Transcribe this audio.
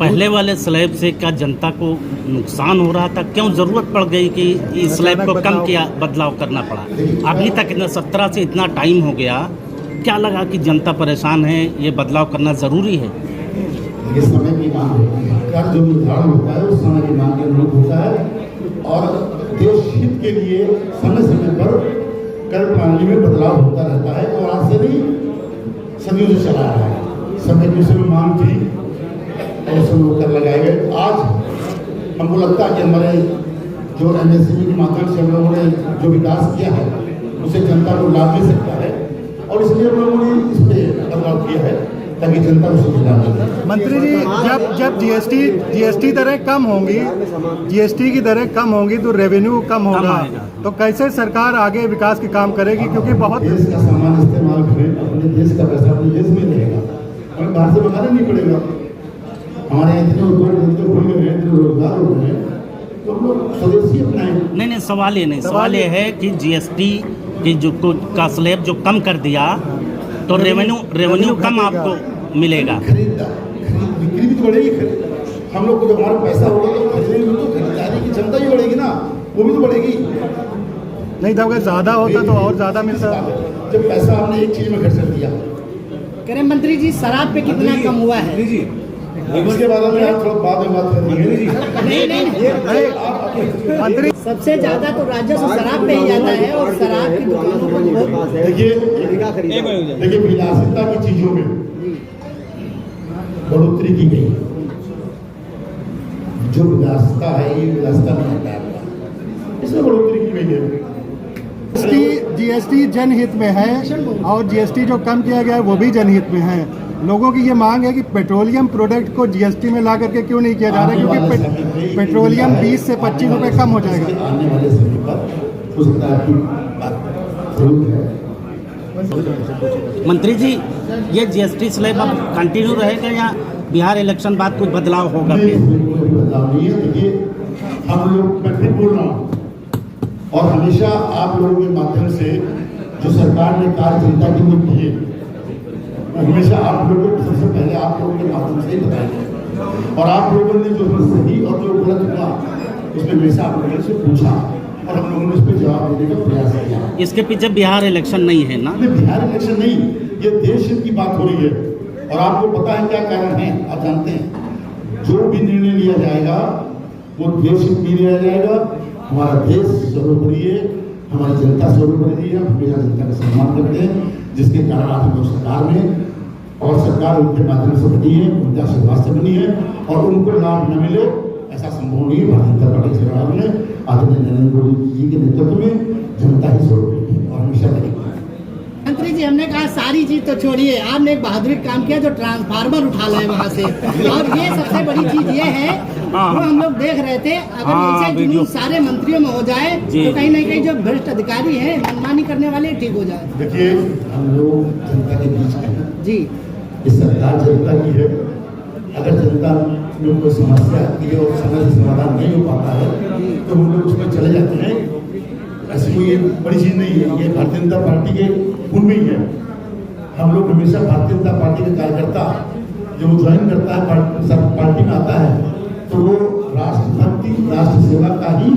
पहले वाले स्लैब से क्या जनता को नुकसान हो रहा था, क्यों जरूरत पड़ गई कि इस स्लैब को कम किया, बदलाव करना पड़ा? अभी तक इतना 17 से इतना टाइम हो गया, क्या लगा कि जनता परेशान है, ये बदलाव करना ज़रूरी है? ये समय की मांग होती है, कर जो निर्धारण होता है उस समय की मांग के अनुरूप होता है और देश हित के लिए समय समय पर कर प्रणाली में बदलाव होता रहता है और आज से नहीं सदियों से चला रहा है। समय की उसमें मांग थी और उसमें कर लगाए गए। आज हमको लगता है कि हमारे जो एमएसएमई के माध्यम से हम लोगों ने जो विकास किया है उसे जनता को लाभ मिल सकता है और इसलिए हम लोगों ने इस पर बदलाव किया है ताकि जनता को सुविधा मिले। मंत्री जी, जब जीएसटी दरें कम होंगी, जीएसटी की दरें कम होंगी तो रेवेन्यू कम होगा, तो कैसे सरकार आगे विकास के काम करेगी? क्योंकि बहुत देश का सामान इस्तेमाल करें, अपने देश का पैसा अपने देश में रहेगा, हमें बाहर से मंगाना नहीं पड़ेगा। हमारे इतने उद्योग खुल गए हैं, इतने रोजगार हो गए हैं, तो हम लोग स्वदेशी अपनाएं। नहीं, सवाल ये नहीं, सवाल ये है कि जीएसटी की जो का स्लैब जो कम कर दिया तो रेवेन्यू कम आपको मिलेगा। बिक्री भी तो बढ़ेगी। हम लोग को जब हमारा पैसा होगा तो खरीदेंगे, तो खरीदारी की क्षमता भी बढ़ेगी ना, वो भी तो बढ़ेगी। नहीं था, अगर ज़्यादा होता तो और ज़्यादा मिलता। जब पैसा हमने एक चीज में खर्च कर दिया। कह रहे मंत्री जी, शराब पे कितना कम हुआ है? उसके बाद में आप थोड़ा बाद में बात करेंगे। मंत्री, सबसे ज्यादा तो राजस्व शराब पे ही जाता है और शराब की दुकानों को देखिए विलासिता की चीजों में बढ़ोतरी की गई। जो विलासिता है ये विलासिता नहीं आता है, इसमें बढ़ोतरी की गई है। जीएसटी जनहित में है और जीएसटी जो कम किया गया है वो भी जनहित में है। लोगों की ये मांग है कि पेट्रोलियम प्रोडक्ट को जीएसटी में ला करके क्यों नहीं किया जा रहा है, क्योंकि पेट्रोलियम 20 से 25 रुपए कम हो जाएगा। आने वाले समय पर उस तरह की बात जरूर है। मंत्री जी, ये जीएसटी स्लैब अब कंटिन्यू रहेगा या बिहार इलेक्शन बाद कुछ बदलाव होगा? कोई बदलाव नहीं है। देखिए हम लोग, मैं फिर बोल रहा हूँ, और हमेशा आप लोगों के माध्यम से जो सरकार ने कार्य जनता के लिए किए, हमेशा आप लोगों को सबसे पहले आप लोगों के माध्यम से ही बताया और आप लोगों ने जो सही और जो गलत हुआ उसमें हमेशा आप लोगों से पूछा और हम लोगों ने उस पर जवाब देने का प्रयास किया। इसके पीछे बिहार इलेक्शन नहीं है ना? बिहार इलेक्शन नहीं, ये देश हित की बात हो रही है और आपको पता है क्या कारण है, आप जानते हैं। जो भी निर्णय लिया जाएगा वो देश हित में लिया जाएगा। हमारा देश सर्वोपरि है, हमारी जनता सर्वोपरि है, हम हमेशा जनता का सम्मान करते हैं, जिसके कारण आज हम लोग सरकार में और सरकार उनके माध्यम से बनी है, उनके आशीर्वाद से बनी है और उनको लाभ न मिले ऐसा संभव नहीं है। भारतीय जनता पार्टी सरकार ने आदरणीय नरेंद्र मोदी जी के नेतृत्व में जनता ही सर्वोपरि है और हमेशा बनेगी। मंत्री जी, हमने कहा सारी चीज तो छोड़िए, आपने एक बहादुरी काम किया जो ट्रांसफार्मर उठा लाए वहाँ से, और ये सबसे बड़ी चीज ये है वो हम लोग देख रहे थे, अगर ऐसे जुलूस सारे मंत्रियों में हो जाए तो कहीं ना कहीं जो भ्रष्ट अधिकारी हैं, मनमानी करने वाले ठीक हो जाए। देखिए हम लोग जनता के बीच में जी, इस सरकार जनता की है। अगर जनता में कोई समस्या आती है और समय से समाधान नहीं हो पाता है तो हम लोग उसमें चले जाते हैं। ऐसी कोई बड़ी चीज नहीं है, ये भारतीय जनता पार्टी के गुण में ही है। हम लोग हमेशा भारतीय जनता पार्टी के कार्यकर्ता जो ज्वाइन करता है पार्टी में आता है तो वो राष्ट्रभक्ति राष्ट्र सेवा का ही